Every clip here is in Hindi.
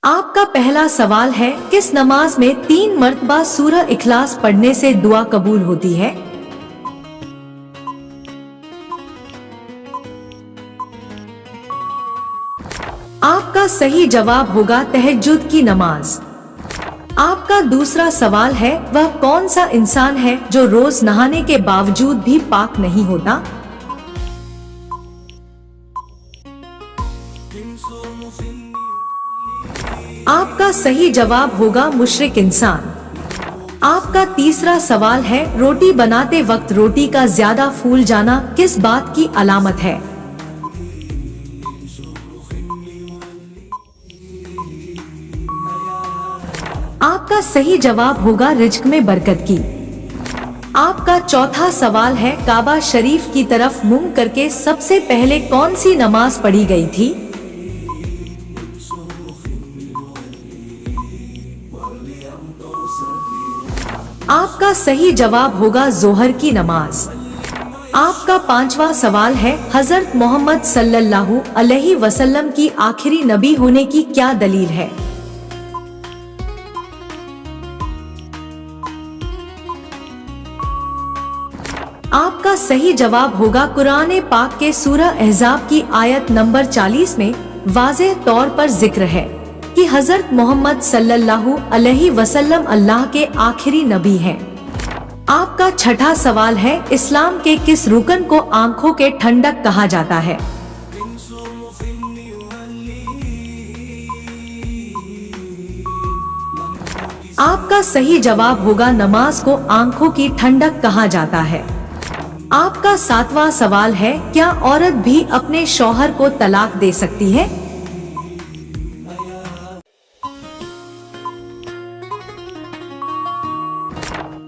आपका पहला सवाल है, किस नमाज में 3 मर्तबा सूरह इखलास पढ़ने से दुआ कबूल होती है? आपका सही जवाब होगा तहज्जुद की नमाज। आपका दूसरा सवाल है, वह कौन सा इंसान है जो रोज नहाने के बावजूद भी पाक नहीं होता? आपका सही जवाब होगा मुशरिक इंसान। आपका तीसरा सवाल है, रोटी बनाते वक्त रोटी का ज्यादा फूल जाना किस बात की अलामत है? आपका सही जवाब होगा रिज्क में बरकत की। आपका चौथा सवाल है, काबा शरीफ की तरफ मुंह करके सबसे पहले कौन सी नमाज पढ़ी गई थी? आपका सही जवाब होगा जोहर की नमाज। आपका पांचवा सवाल है, हजरत मोहम्मद सल्लल्लाहु अलैहि वसल्लम की आखिरी नबी होने की क्या दलील है? आपका सही जवाब होगा कुरान पाक के सूरह अहज़ाब की आयत नंबर 40 में वाज़ेह तौर पर जिक्र है कि हजरत मोहम्मद सल्लल्लाहु अलैहि वसल्लम अल्लाह के आखिरी नबी हैं। आपका छठा सवाल है, इस्लाम के किस रुकन को आंखों के ठंडक कहा जाता है? आपका सही जवाब होगा नमाज को आंखों की ठंडक कहा जाता है। आपका सातवां सवाल है, क्या औरत भी अपने शौहर को तलाक दे सकती है?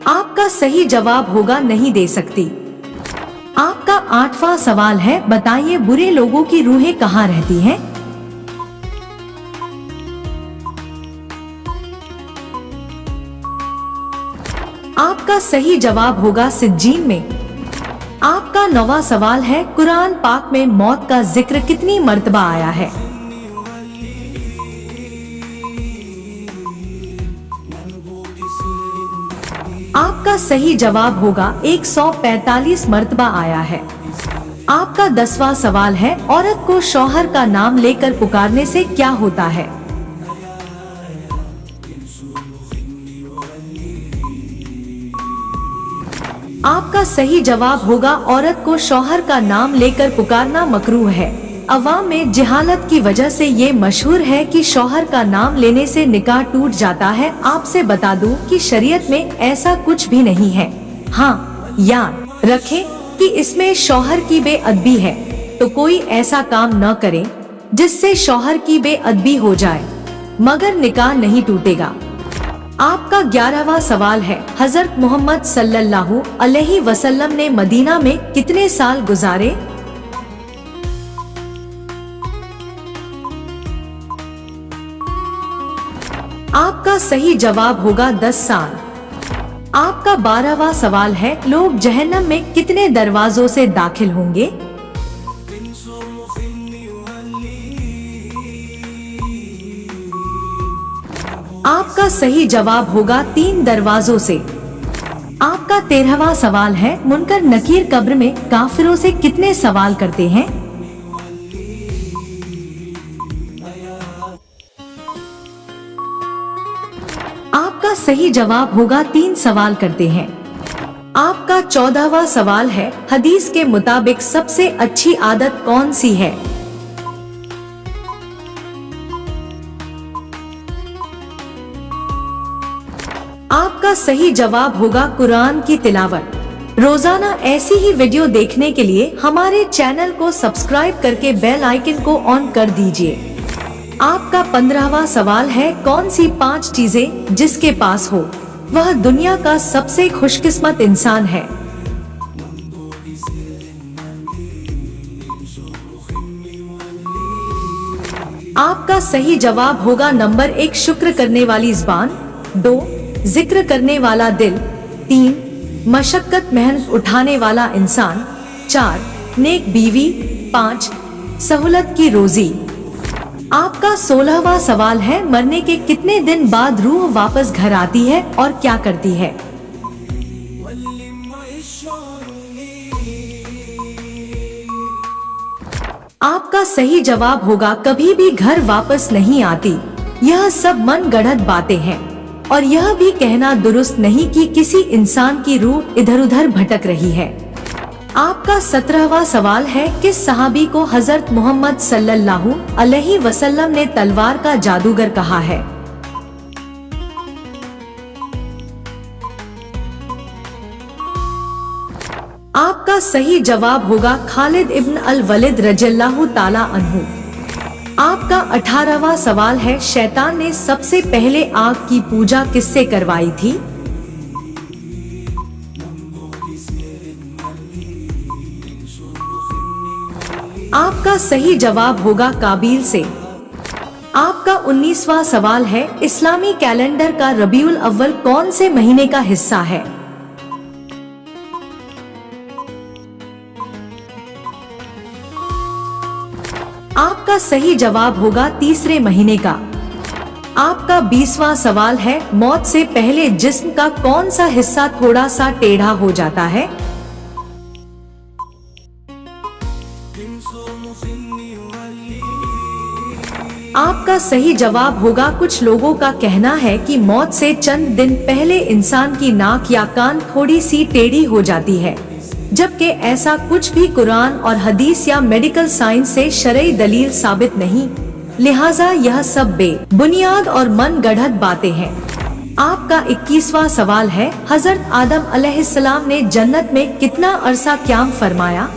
आपका सही जवाब होगा नहीं दे सकती। आपका आठवां सवाल है, बताइए बुरे लोगों की रूहें कहाँ रहती हैं? आपका सही जवाब होगा सिज्जीन में। आपका नौवां सवाल है, कुरान पाक में मौत का जिक्र कितनी मर्तबा आया है? आपका सही जवाब होगा 145 मर्तबा आया है। आपका 10वां सवाल है, औरत को शौहर का नाम लेकर पुकारने से क्या होता है? आपका सही जवाब होगा औरत को शौहर का नाम लेकर पुकारना मकरूह है। अवाम में जिहालत की वजह से ये मशहूर है कि शौहर का नाम लेने से निकाह टूट जाता है। आपसे बता दूं कि शरीयत में ऐसा कुछ भी नहीं है। हाँ, याद रखें कि इसमें शौहर की बेअदबी है, तो कोई ऐसा काम न करें जिससे शौहर की बेअदबी हो जाए, मगर निकाह नहीं टूटेगा। आपका 11वां सवाल है, हजरत मोहम्मद सल्लल्लाहु अलैहि वसल्लम ने मदीना में कितने साल गुजारे? आपका सही जवाब होगा 10 साल। आपका 12वां सवाल है, लोग जहन्नम में कितने दरवाजों से दाखिल होंगे? आपका सही जवाब होगा 3 दरवाजों से। आपका 13वां सवाल है, मुनकर नकीर कब्र में काफिरों से कितने सवाल करते हैं? आपका सही जवाब होगा 3 सवाल करते हैं। आपका 14वां सवाल है, हदीस के मुताबिक सबसे अच्छी आदत कौन सी है? आपका सही जवाब होगा कुरान की तिलावत। रोजाना ऐसी ही वीडियो देखने के लिए हमारे चैनल को सब्सक्राइब करके बेल आइकन को ऑन कर दीजिए। आपका 15वां सवाल है, कौन सी 5 चीजें जिसके पास हो वह दुनिया का सबसे खुशकिस्मत इंसान है? आपका सही जवाब होगा नंबर 1 शुक्र करने वाली ज़ुबान, 2 जिक्र करने वाला दिल, 3 मशक्कत मेहनत उठाने वाला इंसान, 4 नेक बीवी, 5 सहूलत की रोजी। आपका 16वां सवाल है, मरने के कितने दिन बाद रूह वापस घर आती है और क्या करती है? आपका सही जवाब होगा कभी भी घर वापस नहीं आती। यह सब मन गढ़ंत बातें हैं और यह भी कहना दुरुस्त नहीं कि किसी इंसान की रूह इधर उधर भटक रही है। आपका 17वां सवाल है, किस सहाबी को हजरत मोहम्मद सल्लल्लाहु अलैहि वसल्लम ने तलवार का जादूगर कहा है? आपका सही जवाब होगा खालिद इब्न अल वलिद रज़ियल्लाहु ताला अन्हु। आपका 18वां सवाल है, शैतान ने सबसे पहले आग की पूजा किससे करवाई थी? आपका सही जवाब होगा काबील से। आपका 19वां सवाल है, इस्लामी कैलेंडर का रबीउल अव्वल कौन से महीने का हिस्सा है? आपका सही जवाब होगा तीसरे महीने का। आपका 20वां सवाल है, मौत से पहले जिस्म का कौन सा हिस्सा थोड़ा सा टेढ़ा हो जाता है? आपका सही जवाब होगा कुछ लोगों का कहना है कि मौत से चंद दिन पहले इंसान की नाक या कान थोड़ी सी टेढ़ी हो जाती है, जबकि ऐसा कुछ भी कुरान और हदीस या मेडिकल साइंस से शरई दलील साबित नहीं। लिहाजा यह सब बेबुनियाद और मन गढ़ंत बातें हैं। आपका 21वां सवाल है, हजरत आदम अलैहिस्सलाम ने जन्नत में कितना अरसा क़याम फरमाया?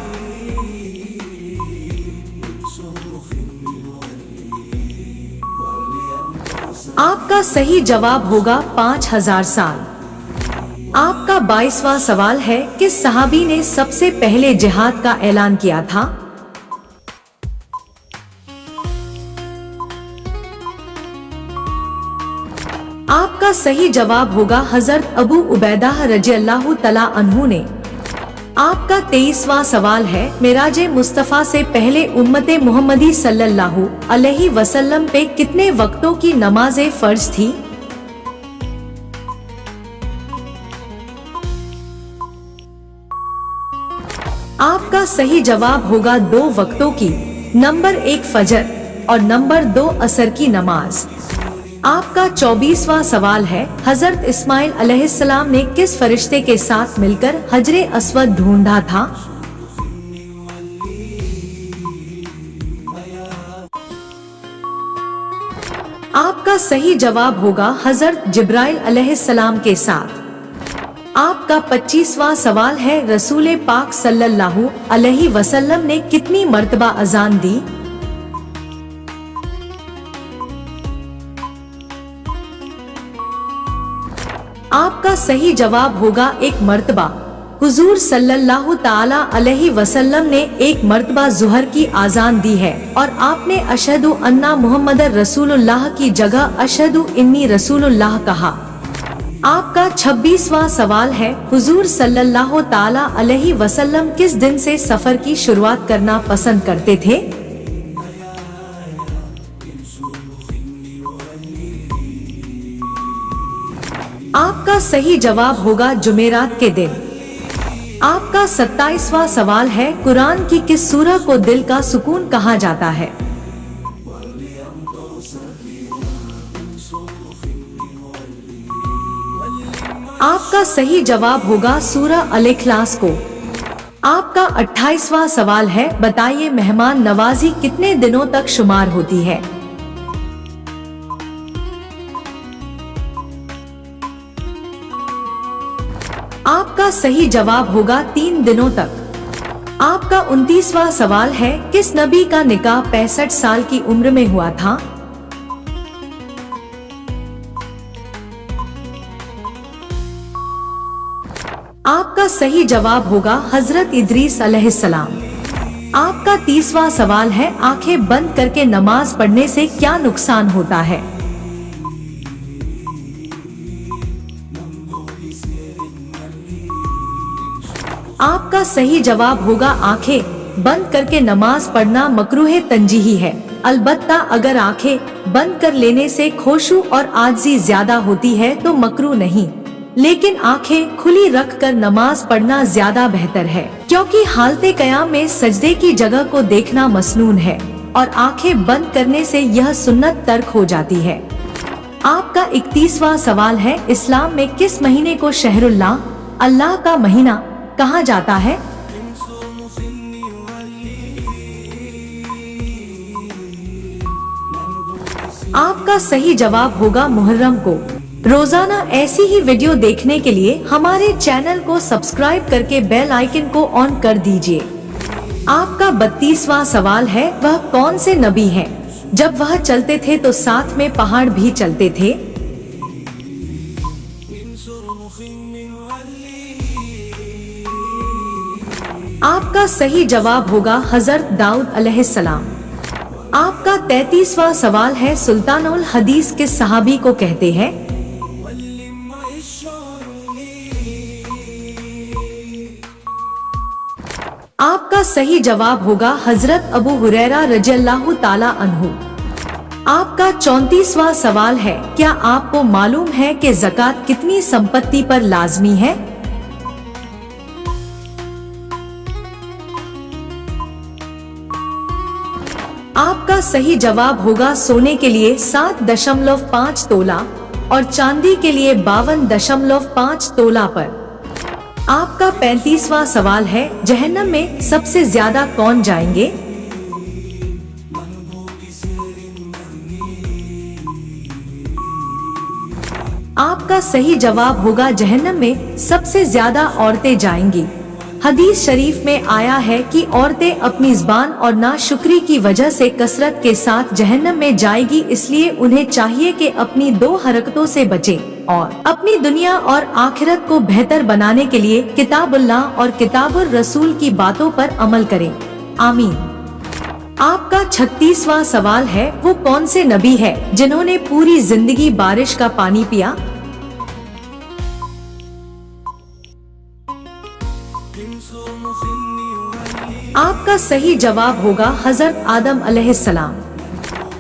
आपका सही जवाब होगा 5000 साल। आपका 22वां सवाल है, किस सहाबी ने सबसे पहले जिहाद का ऐलान किया था? आपका सही जवाब होगा हजरत अबू उबैदा रज़ियल्लाहु तआला अन्हु ने। आपका 23वां सवाल है, मिराजे मुस्तफ़ा से पहले उम्मते मोहम्मदी सल्लल्लाहु अलैहि वसल्लम पे कितने वक्तों की नमाज़े फर्ज थी? आपका सही जवाब होगा 2 वक्तों की, नंबर 1 फजर और नंबर 2 असर की नमाज। आपका 24वां सवाल है, हजरत इस्माइल अलैहिस्सलाम ने किस फरिश्ते के साथ मिलकर हजरे अस्वद ढूंढा था? आपका सही जवाब होगा हजरत जिब्राइल अलैहिस्सलाम के साथ। आपका 25वां सवाल है, रसूल पाक सल्लल्लाहु अलैहि वसल्लम ने कितनी मर्तबा अजान दी? आपका सही जवाब होगा 1 मर्तबा। हुजूर सल्लल्लाहु ताला अलैहि वसल्लम ने 1 मर्तबा जुहर की आजान दी है और आपने अशहदु अन्ना मुहम्मदर रसूलुल्लाह की जगह अशहदु इन्नी रसूलुल्लाह कहा। आपका 26वां सवाल है, हुजूर सल्लल्लाहु ताला अलैहि वसल्लम किस दिन से सफर की शुरुआत करना पसंद करते थे? आपका सही जवाब होगा जुमेरात के दिन। आपका 27वां सवाल है, कुरान की किस सूरह को दिल का सुकून कहा जाता है? आपका सही जवाब होगा सूरह अल इखलास को। आपका 28वां सवाल है, बताइए मेहमान नवाजी कितने दिनों तक शुमार होती है? आपका सही जवाब होगा 3 दिनों तक। आपका 29वां सवाल है, किस नबी का निकाह 65 साल की उम्र में हुआ था? आपका सही जवाब होगा हजरत इदरीस अलैहिस्सलाम। आपका 30वां सवाल है, आंखें बंद करके नमाज पढ़ने से क्या नुकसान होता है? आपका सही जवाब होगा आंखें बंद करके नमाज पढ़ना मकरूह तंजीही है। अलबत्ता अगर आंखें बंद कर लेने से खुशू और आजिज़ी ज्यादा होती है तो मकरूह नहीं, लेकिन आंखें खुली रखकर नमाज पढ़ना ज्यादा बेहतर है, क्योंकि हालते क़याम में सजदे की जगह को देखना मसनून है और आंखें बंद करने से यह सुन्नत तर्क हो जाती है। आपका 31वां सवाल है, इस्लाम में किस महीने को शहरुल्लाह, अल्लाह का महीना कहा जाता है? आपका सही जवाब होगा मुहर्रम को। रोजाना ऐसी ही वीडियो देखने के लिए हमारे चैनल को सब्सक्राइब करके बेल आइकन को ऑन कर दीजिए। आपका 32वां सवाल है, वह कौन से नबी हैं जब वह चलते थे तो साथ में पहाड़ भी चलते थे? आपका सही जवाब होगा हजरत दाऊद अलैहिस्सलाम। आपका 33वां सवाल है, सुल्तानुल हदीस किस सहाबी को कहते हैं? आपका सही जवाब होगा हजरत अबू हुरैरा रज़ियल्लाहु ताला अन्हु। आपका 34वां सवाल है, क्या आपको मालूम है कि ज़कात कितनी संपत्ति पर लाजमी है? आपका सही जवाब होगा सोने के लिए 7.5 तोला और चांदी के लिए 52.5 तोला पर। आपका 35वां सवाल है, जहन्नम में सबसे ज्यादा कौन जाएंगे? आपका सही जवाब होगा जहन्नम में सबसे ज्यादा औरतें जाएंगी। हदीस शरीफ में आया है कि औरतें अपनी ज़बान और नाशुक्री की वजह से कसरत के साथ जहन्नम में जाएगी, इसलिए उन्हें चाहिए कि अपनी 2 हरकतों से बचें और अपनी दुनिया और आखिरत को बेहतर बनाने के लिए किताबुल्लाह और किताबुर रसूल की बातों पर अमल करें। आमीन। आपका 36वां सवाल है, वो कौन से नबी है जिन्होंने पूरी जिंदगी बारिश का पानी पिया? आपका सही जवाब होगा हजरत आदम अलैहिस्सलाम।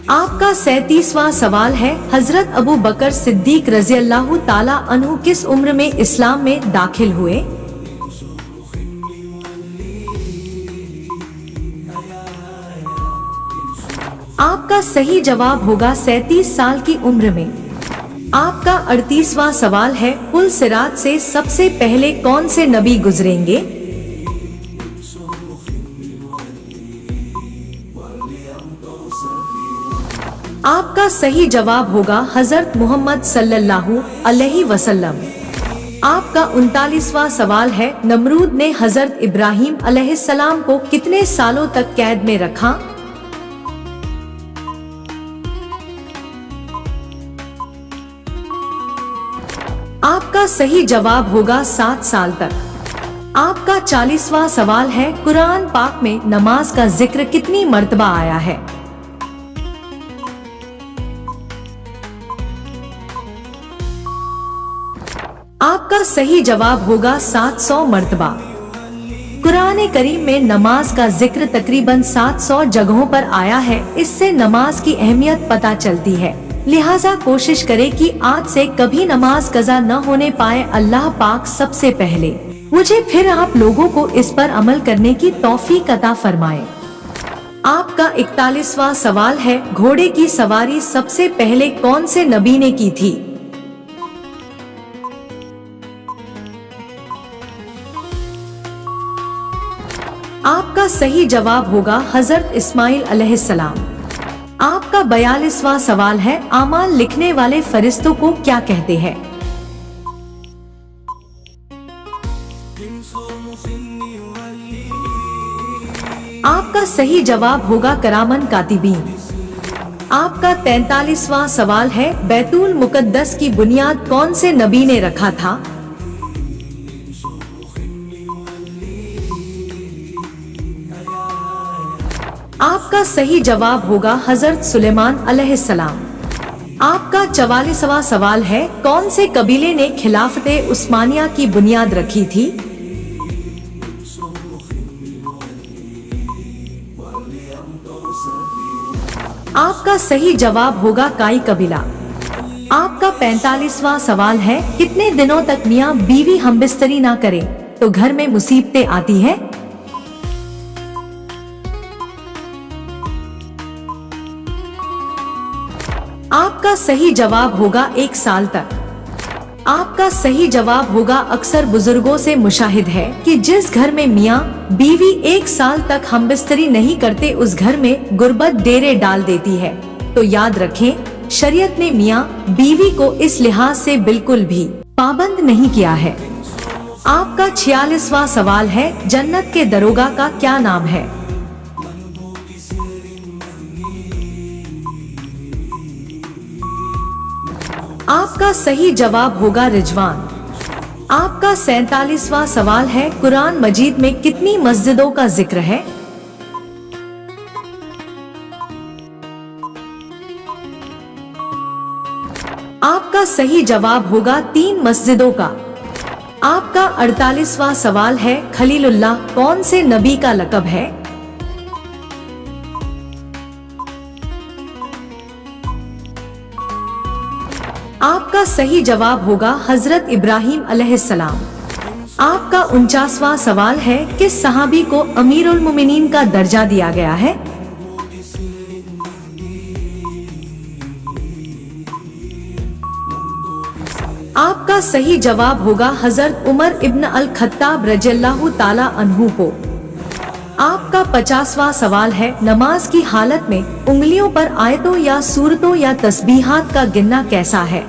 आपका 37वां सवाल है, हजरत अबू बकर सिद्दीक रज़ियल्लाहु ताला अन्हु किस उम्र में इस्लाम में दाखिल हुए? आपका सही जवाब होगा 37 साल की उम्र में। आपका 38वां सवाल है, पुल सिरात से सबसे पहले कौन से नबी गुजरेंगे? आपका सही जवाब होगा हजरत मोहम्मद सल्लल्लाहु अलैहि वसल्लम। आपका 39वां सवाल है, नमरूद ने हजरत इब्राहिम अलैहिस्सलाम को कितने सालों तक कैद में रखा? आपका सही जवाब होगा 7 साल तक। आपका 40वां सवाल है, कुरान पाक में नमाज का जिक्र कितनी मर्तबा आया है? आपका सही जवाब होगा 700 मर्तबा। कुरान करीम में नमाज का जिक्र तकरीबन 700 जगहों पर आया है। इससे नमाज की अहमियत पता चलती है, लिहाजा कोशिश करें कि आज से कभी नमाज कज़ा न होने पाए। अल्लाह पाक सबसे पहले मुझे फिर आप लोगों को इस पर अमल करने की तौफीक अता फरमाए। आपका 41वां सवाल है, घोड़े की सवारी सबसे पहले कौन से नबी ने की थी? आपका सही जवाब होगा हजरत इस्माइल अलैहिस्सलाम। आपका 42वां सवाल है, आमाल लिखने वाले फरिश्तों को क्या कहते हैं? आपका सही जवाब होगा करामन कातिबीन। आपका 43वां सवाल है, बैतुल मुकद्दस की बुनियाद कौन से नबी ने रखा था? आपका सही जवाब होगा हजरत सुलेमान अलैहिस्सलाम। आपका 44वां सवाल है, कौन से कबीले ने खिलाफते उस्मानिया की बुनियाद रखी थी? आपका सही जवाब होगा काई कबीला। आपका 45वां सवाल है, कितने दिनों तक मियाँ बीवी हमबिस्तरी ना करें तो घर में मुसीबतें आती है? आपका सही जवाब होगा 1 साल तक। आपका सही जवाब होगा अक्सर बुजुर्गों से मुशाहिद है कि जिस घर में मियाँ बीवी 1 साल तक हमबिस्तरी नहीं करते उस घर में गुर्बत डेरे डाल देती है। तो याद रखें, शरीयत ने मियाँ बीवी को इस लिहाज से बिल्कुल भी पाबंद नहीं किया है। आपका 46वां सवाल है, जन्नत के दरोगा का क्या नाम है? आपका सही जवाब होगा रिजवान। आपका 47वां सवाल है, कुरान मजीद में कितनी मस्जिदों का जिक्र है? आपका सही जवाब होगा 3 मस्जिदों का। आपका 48वां सवाल है, खलीलुल्लाह कौन से नबी का लक़ब है? आपका सही जवाब होगा हजरत इब्राहिम अलैहिस्सलाम। आपका 49वां सवाल है, किस सहाबी को अमीरुल मोमिनीन का दर्जा दिया गया है? आपका सही जवाब होगा हजरत उमर इब्न अल खत्ताब रज़ियल्लाहु ताला अन्हु को। आपका 50वां सवाल है, नमाज की हालत में उंगलियों पर आयतों या सूरतों या तस्बीहात का गिनना कैसा है?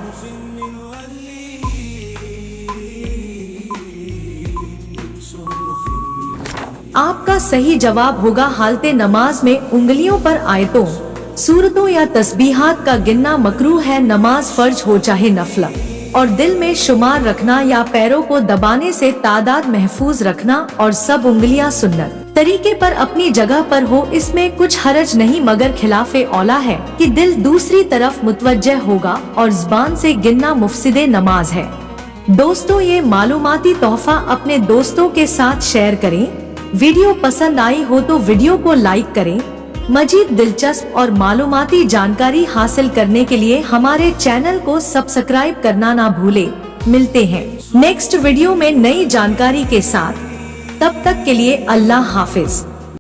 आपका सही जवाब होगा हालते नमाज में उंगलियों पर आयतों, सूरतों या तस्बीहात का गिनना मकरूह है, नमाज फर्ज हो चाहे नफल। और दिल में शुमार रखना या पैरों को दबाने से तादाद महफूज रखना और सब उंगलियां सुन्नत तरीके पर अपनी जगह पर हो, इसमें कुछ हरज नहीं, मगर खिलाफे औला है कि दिल दूसरी तरफ मुतवज्जह होगा और ज़बान से गिनना मुफसिदे नमाज है। दोस्तों, ये मालूमाती तोहफा अपने दोस्तों के साथ शेयर करें। वीडियो पसंद आई हो तो वीडियो को लाइक करें। मजीद दिलचस्प और मालूमाती जानकारी हासिल करने के लिए हमारे चैनल को सब्सक्राइब करना ना भूलें। मिलते हैं नेक्स्ट वीडियो में नई जानकारी के साथ। तब तक के लिए अल्लाह हाफिज।